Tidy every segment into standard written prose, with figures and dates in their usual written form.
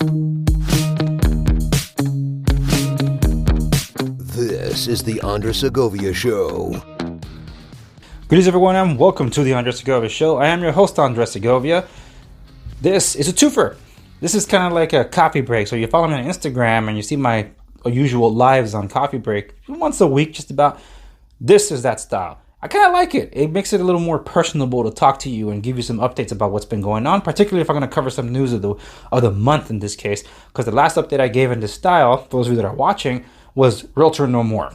This is the Andre Segovia Show. Greetings, everyone, and welcome to the Andre Segovia Show. I am your host, Andre Segovia. This is a twofer. This is kind of like a coffee break. So you follow me on Instagram and you see my usual lives on coffee break once a week, just about. This is that style. I kind of like it. It makes it a little more personable to talk to you and give you some updates about what's been going on, particularly if I'm going to cover some news of the month in this case, because the last update I gave in this style, for those of you that are watching, was Realtor No More.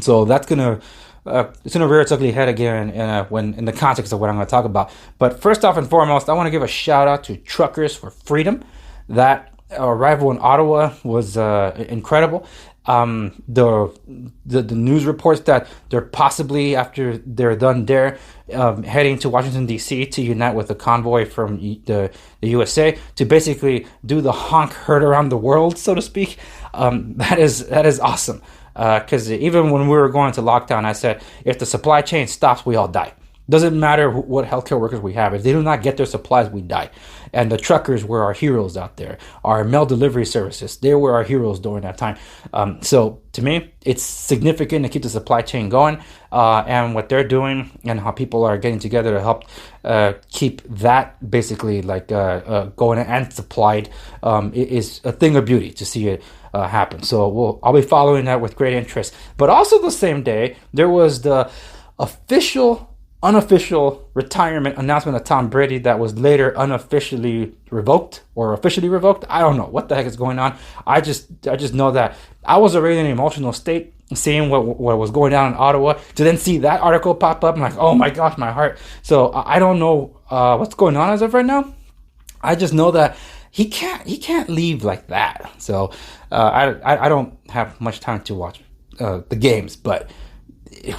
So that's going to it's going to rear its ugly head again in the context of what I'm going to talk about. But first off and foremost, I want to give a shout out to Truckers for Freedom. That arrival in Ottawa was incredible. The news reports that they're possibly, after they're done there, heading to Washington, D.C. to unite with a convoy from the USA to basically do the honk herd around the world, so to speak. That is awesome. Because even when we were going to lockdown, I said, if the supply chain stops, we all die. Doesn't matter what healthcare workers we have. If they do not get their supplies, we die. And the truckers were our heroes out there. Our mail delivery services, they were our heroes during that time. So to me, it's significant to keep the supply chain going. And what they're doing and how people are getting together to help keep that basically like going and supplied is a thing of beauty to see it happen. So I'll be following that with great interest. But also the same day, there was the unofficial retirement announcement of Tom Brady that was later unofficially revoked or officially revoked. I don't know what the heck is going on. I just know that I was already in an emotional state seeing what was going down in Ottawa, to then see that article pop up. I'm like, oh my gosh, my heart. So I don't know what's going on as of right now. I just know that he can't leave like that. So I don't have much time to watch the games, but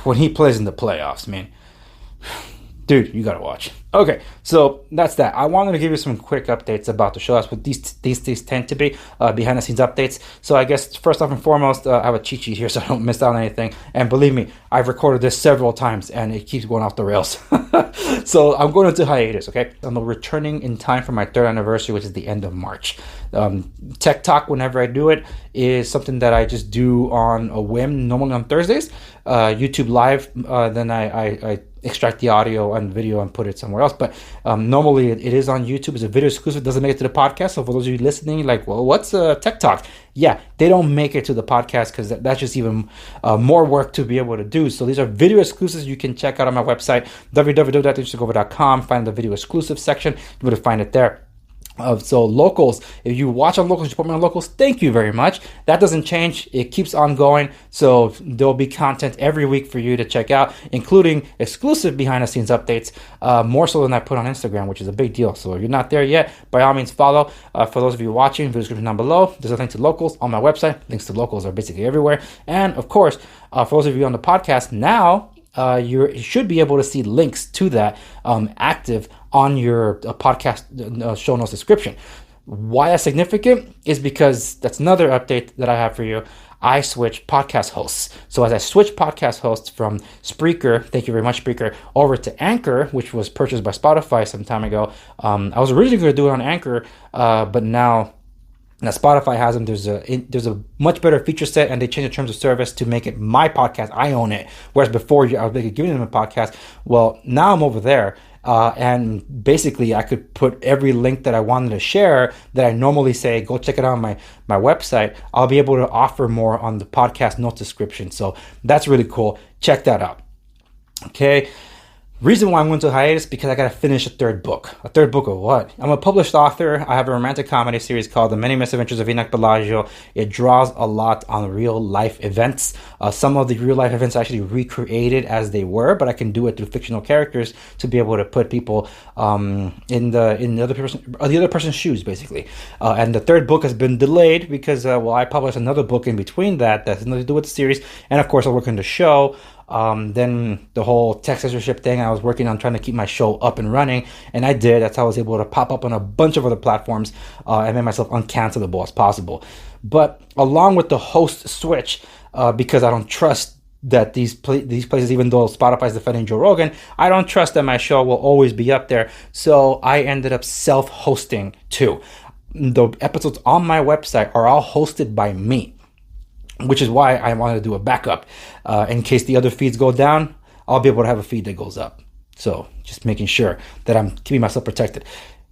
when he plays in the playoffs, man, dude, you gotta watch. Okay, so that's that. I wanted to give you some quick updates about the show. That's what these tend to be, behind the scenes updates. So I guess first off and foremost, I have a cheat sheet here so I don't miss out on anything. And believe me, I've recorded this several times and it keeps going off the rails. So I'm going into hiatus, okay? I'm returning in time for my third anniversary, which is the end of March. Tech Talk, whenever I do it, is something that I just do on a whim, normally on Thursdays. YouTube Live, then I extract the audio and video and put it somewhere else. But normally it is on YouTube. It's a video exclusive. It doesn't make it to the podcast. So for those of you listening, like, well, what's Tech Talk? Yeah, they don't make it to the podcast because that's just even more work to be able to do. So these are video exclusives you can check out on my website, www.segovia.com. Find the video exclusive section. You're able to find it there. So locals, if you watch on locals, you support me on locals, thank you very much. That doesn't change. It keeps on going. So there'll be content every week for you to check out, including exclusive behind the scenes updates, more so than I put on Instagram, which is a big deal. So if you're not there yet, by all means follow. For those of you watching, video description down below, there's a link to locals on my website. Links to locals are basically everywhere. And of course, for those of you on the podcast now, you should be able to see links to that active on your podcast show notes description. Why that's significant is because that's another update that I have for you. I switched podcast hosts. So as I switched podcast hosts from Spreaker, thank you very much, Spreaker, over to Anchor, which was purchased by Spotify some time ago. I was originally going to do it on Anchor, but now Spotify has them. There's a much better feature set, and they changed the terms of service to make it my podcast. I own it. Whereas before, I was giving them a podcast. Well, now I'm over there. And basically, I could put every link that I wanted to share that I normally say, go check it out on my website. I'll be able to offer more on the podcast note description. So that's really cool. Check that out. Okay. Reason why I'm going to hiatus, because I got to finish a third book. A third book of what? I'm a published author. I have a romantic comedy series called The Many Misadventures of Enoch Bellagio. It draws a lot on real life events. Some of the real life events are actually recreated as they were, but I can do it through fictional characters to be able to put people in the other person's shoes, basically. And the third book has been delayed because I published another book in between that's nothing to do with the series, and of course I work on the show. Then the whole tech censorship thing, I was working on trying to keep my show up and running, and I did. That's how I was able to pop up on a bunch of other platforms and make myself uncancelable as possible. But along with the host switch, because I don't trust that these places, even though Spotify is defending Joe Rogan, I don't trust that my show will always be up there. So I ended up self-hosting too. the episodes on my website are all hosted by me, which is why I wanted to do a backup. In case the other feeds go down, I'll be able to have a feed that goes up. So just making sure that I'm keeping myself protected.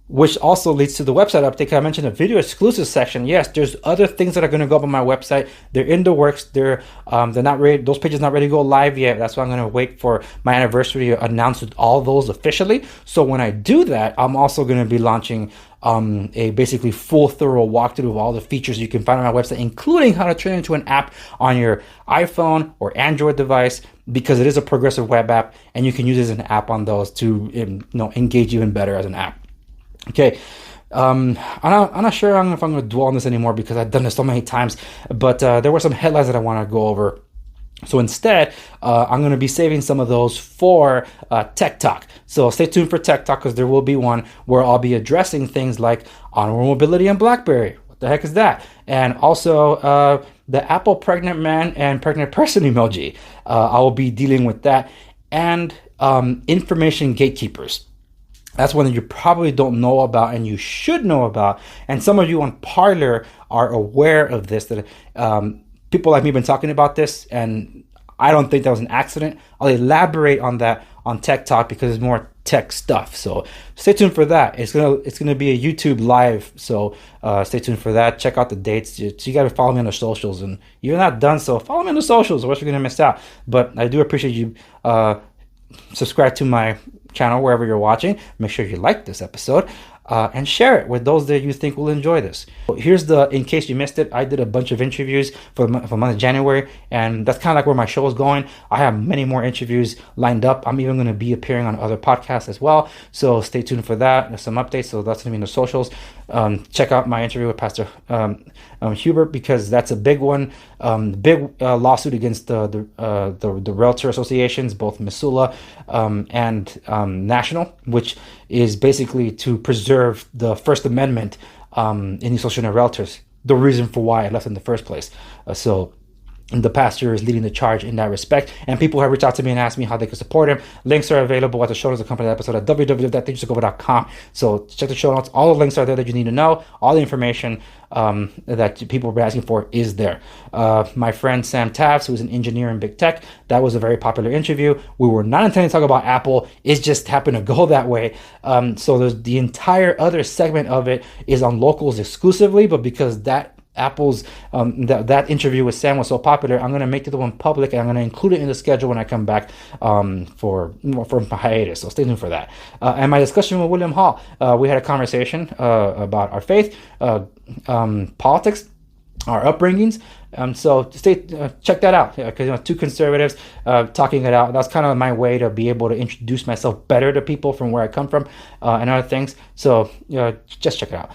Which also leads to the website update. I mentioned a video exclusive section. Yes, there's other things that are going to go up on my website. They're in the works. They're not ready. Those pages not ready to go live yet. That's why I'm going to wait for my anniversary to announce all those officially. So when I do that, I'm also going to be launching a basically full thorough walkthrough of all the features you can find on my website, including how to turn it into an app on your iPhone or Android device, because it is a progressive web app and you can use it as an app on those to engage even better as an app. Okay, I'm not sure if I'm going to dwell on this anymore because I've done this so many times, but there were some headlines that I want to go over. So instead, I'm going to be saving some of those for Tech Talk. So stay tuned for Tech Talk because there will be one where I'll be addressing things like honorable mobility and BlackBerry. What the heck is that? And also the Apple pregnant man and pregnant person emoji. I will be dealing with that. And information gatekeepers. That's one that you probably don't know about and you should know about. And some of you on Parler are aware of this, that people like me have been talking about this, and I don't think that was an accident. I'll elaborate on that on Tech Talk because it's more tech stuff. So stay tuned for that. It's gonna be a YouTube live, so stay tuned for that. Check out the dates. So you gotta follow me on the socials, and you're not done, so follow me on the socials or else you're gonna miss out. But I do appreciate you subscribe to my channel wherever you're watching. Make sure you like this episode and share it with those that you think will enjoy this. Here's in case you missed it, I did a bunch of interviews for the month of January, and that's kind of like where my show is going. I have many more interviews lined up. I'm even going to be appearing on other podcasts as well, so stay tuned for that. There's some updates, so that's going to be in the socials. Check out my interview with Pastor Hubert, because that's a big one. Big lawsuit against the realtor associations, both Missoula and National, which is basically to preserve the First Amendment in the association of realtors. The reason for why I left in the first place. So the pastor is leading the charge in that respect, and people have reached out to me and asked me how they can support him. Links are available at the show notes accompanying the episode at www.thinkssegovia.com. So check the show notes. All the links are there that you need to know. All the information that people were asking for is there. My friend Sam Tafts, who's an engineer in big tech, that was a very popular interview. We were not intending to talk about Apple. It just happened to go that way. So there's the entire other segment of it is on locals exclusively, but because Apple's that interview with Sam was so popular, I'm going to make the one public, and I'm going to include it in the schedule when I come back for my hiatus. So stay tuned for that. And my discussion with William Hall, we had a conversation about our faith, politics, our upbringings. So check that out, because two conservatives talking it out. That's kind of my way to be able to introduce myself better to people from where I come from and other things. So just check it out.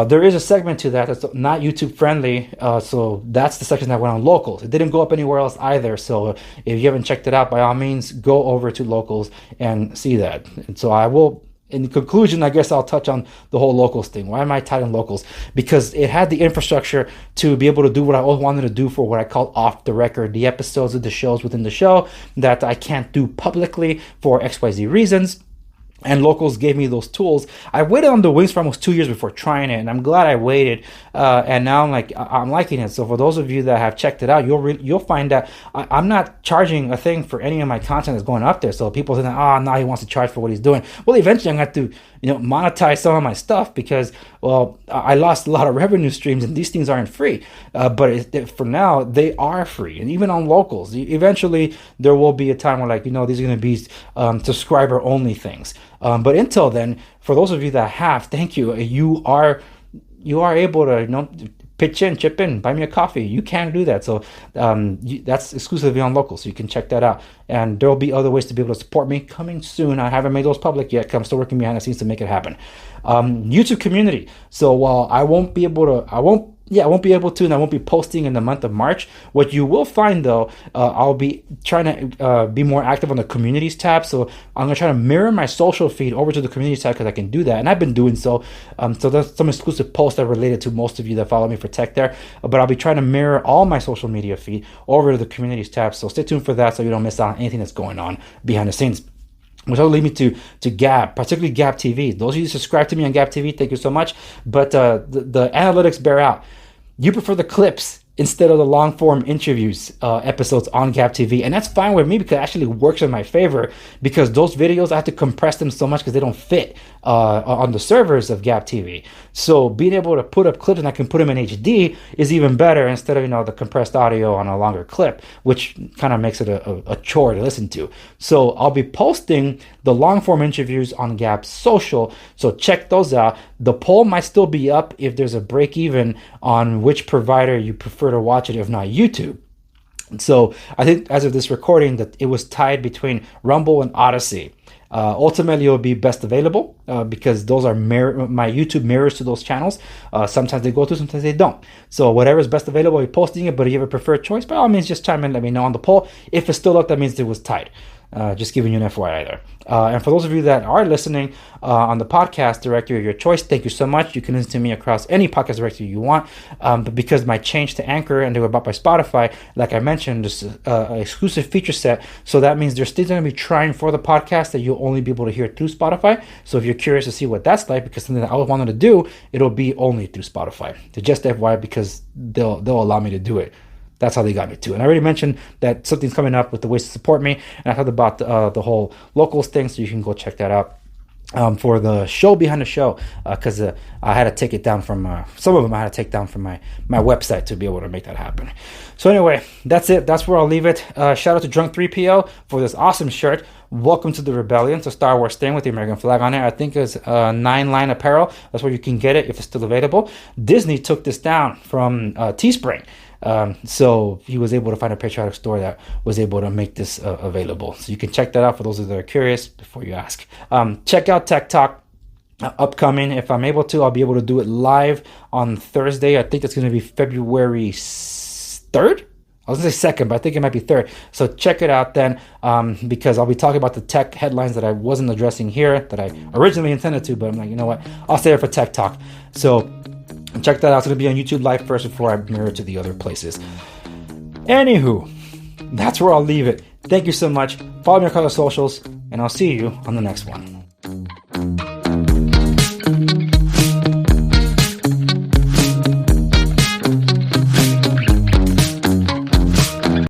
There is a segment to that that's not YouTube friendly, so that's the section that went on locals. It didn't go up anywhere else either, so if you haven't checked it out, by all means, go over to locals and see that. And so I will, in conclusion, I guess I'll touch on the whole locals thing. Why am I titling locals? Because it had the infrastructure to be able to do what I always wanted to do for what I call off the record, the episodes of the shows within the show that I can't do publicly for XYZ reasons. And locals gave me those tools. I waited on the wings for almost 2 years before trying it, and I'm glad I waited. And now I'm liking it. So for those of you that have checked it out, you'll find that I'm not charging a thing for any of my content that's going up there. So people say, now he wants to charge for what he's doing. Well, eventually I'm going to have to monetize some of my stuff, because I lost a lot of revenue streams, and these things aren't free. But for now, they are free, and even on locals. Eventually, there will be a time where these are going to be subscriber only things. But until then, for those of you that have, thank you. You are able to chip in, buy me a coffee. You can do that. So that's exclusively on local, so you can check that out. And there will be other ways to be able to support me coming soon. I haven't made those public yet, because I'm still working behind the scenes to make it happen. YouTube community. So while I won't be able to, and I won't be posting in the month of March. What you will find, though, I'll be trying to be more active on the communities tab. So I'm going to try to mirror my social feed over to the communities tab, because I can do that. And I've been doing so. So there's some exclusive posts that are related to most of you that follow me for tech there. But I'll be trying to mirror all my social media feed over to the communities tab. So stay tuned for that, so you don't miss out on anything that's going on behind the scenes. which will lead me to Gab, particularly Gab TV. Those of you who subscribe to me on Gab TV, thank you so much. But the analytics bear out. You prefer the clips instead of the long form interviews episodes on Gab TV, and that's fine with me because it actually works in my favor, because those videos I have to compress them so much because they don't fit on the servers of Gab TV. So being able to put up clips and I can put them in HD is even better, instead of the compressed audio on a longer clip, which kind of makes it a chore to listen to. So I'll be posting the long form interviews on Gab Social, so check those out. The poll might still be up if there's a break even on which provider you prefer to watch it, if not YouTube. So I think as of this recording that it was tied between Rumble and Odyssey. Ultimately, it will be best available because those are my YouTube mirrors to those channels. Sometimes they go through, sometimes they don't. So whatever is best available, we're posting it. But if you have a preferred choice, by all means, just chime in, let me know on the poll. If it's still up, that means it was tied. Just giving you an FYI there. And for those of you that are listening on the podcast directory of your choice, thank you so much. You can listen to me across any podcast directory you want. But because my change to Anchor and they were bought by Spotify, like I mentioned, this exclusive feature set. So that means they're still going to be trying for the podcast that you'll only be able to hear through Spotify. So if you're curious to see what that's like, because something that I wanted to do, it'll be only through Spotify. So just FYI, because they'll allow me to do it. That's how they got me too. And I already mentioned that something's coming up with the ways to support me. And I talked about the whole locals thing, so you can go check that out. For the show behind the show, because I had to take it down from some of them. I had to take down from my website to be able to make that happen. So anyway, that's it. That's where I'll leave it. Shout out to Drunk 3PO for this awesome shirt. Welcome to the Rebellion. It's a Star Wars thing with the American flag on it. I think it's 9-line apparel. That's where you can get it if it's still available. Disney took this down from Teespring. So he was able to find a patriotic store that was able to make this available. So you can check that out for those that are curious before you ask. Check out Tech Talk upcoming. If I'm able to, I'll be able to do it live on Thursday. I think it's going to be February 3rd. I was going to say 2nd, but I think it might be 3rd. So check it out then, because I'll be talking about the tech headlines that I wasn't addressing here that I originally intended to, but I'm like, you know what? I'll save it for Tech Talk. So check that out. It's going to be on YouTube Live first before I mirror to the other places. Anywho, that's where I'll leave it. Thank you so much. Follow me across the socials, and I'll see you on the next one.